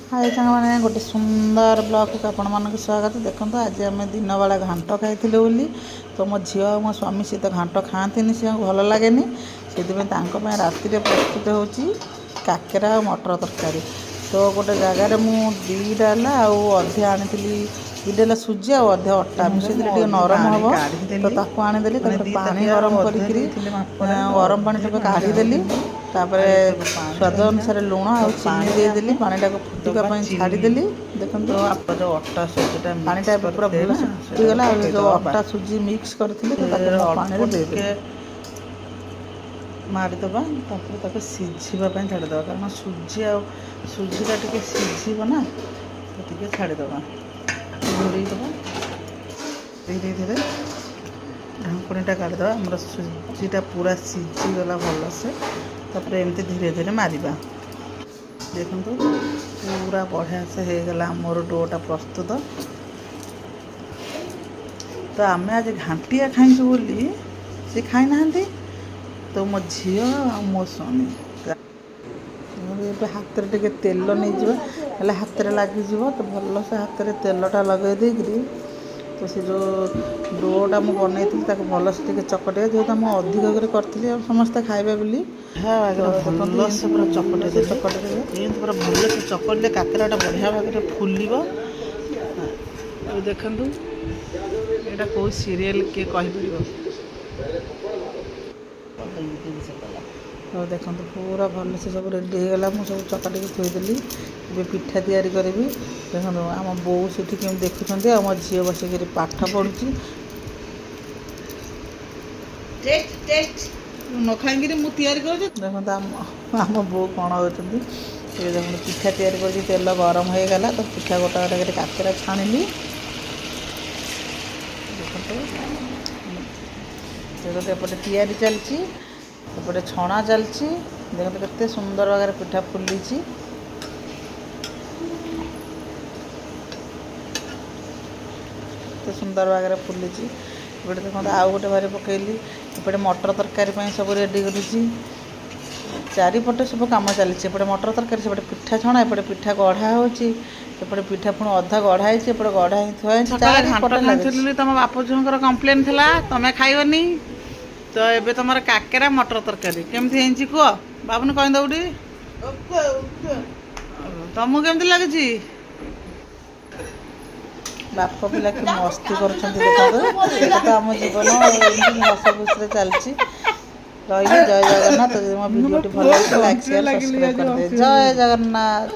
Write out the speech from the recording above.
हाय सांग मैंने गोटे सुंदर ब्लॉग को आपण मानक स्वागत। देखो आज आम दिन बेला घांट खाई बोली तो मो झी और मो स्वामी सी तो घांट खाती सी भल लगे से राति प्रस्तुत हो काकेरा और मटर तरकारी। तो गोटे जगार मुझे डाला अधे आनी दीडाला सुजी और अधे अटा मिसे नरम हम तो ताको आनीदेली पानी गरम करी गरम पानी काढ़ीदेली स्वाद अनुसार लुण और चीनी देदेली पानीटा को फुटिका छाड़देली। देखो अटा सुजीटा पानीटा पूरा भल से फुटीगला जो अटा सुजी मिक्स करते पानी दे मारिदेवा सीझापी छाड़देवा कारण सुजी आ सुजीटा टे सीझब ना तो छाड़देवा घोड़ेदेवा धीरे धीरे ढाकुणीटा काढ़ीदेवा आम सुजीटा पूरा सीझीगला भल से एमती धीरे धीरे मारिबा। देखो पूरा बढ़िया से होगला मोर डोटा प्रस्तुत। तो आम आज घांटिया खाई बोली सी खाई ना तो मो झी आ मो स्वामी हाथ में टे तेल नहीं हाथ में लग तो भल से हाथ में तेलटा लगे देकरी तो सी जो डोटा मुझे बनई भल से चकटे जेहतु मुझे अधिक करी समस्ते खाइबे बोली भल से पूरा चकटे चकटे पूरा भल से चकटे काकेराटा बढ़िया भाग फुल। देखु यहाँ कौ सीरियल किए कहीपर तो देखो पूरा भल से सब रेडी होगा मुझे सब चकाटी थोदेली ये पिठा तैयारी करी। देखो आम बो से कमी देखुं आम झी बसिक पाठ पढ़ुची न खाई मुझे देखो आम बो कौन होती देखो पिठा तैयारी कर तेल गरम हो गला तो पिठा गोटा गोटा काकेरा छाणिली। देखो एपटे तैयारी चलती एपटे छणा चलती देखो केते सुंदर भाग पिठा फुली सुंदर भाग फुली। एपटे देखो आउ गोटे बारे पकईली एपटे मटर तरकारी सब रेडी करुँची चारिपटे सब कम चलती एपटे मटर तरकारी सेपटे पिठा छणा एपटे पिठा गढ़ा होपटे पिठा पुणी अधा गढ़ाई एपटे गढ़ा थोड़ी तुम बाप झीर कम्प्लेन थी तुम खाइबनी तो ये तुम काकेरा मटर तरकारी केमती कह बाबू कहीदे तुमको केमती लगे बाप पिला कि मस्ती कर आम जीवन हस खुशी चलती रही। जय जगन्नाथ। मो वीडियो भल लाइक शेयर सब्सक्राइब कर दे। जय जगन्नाथ।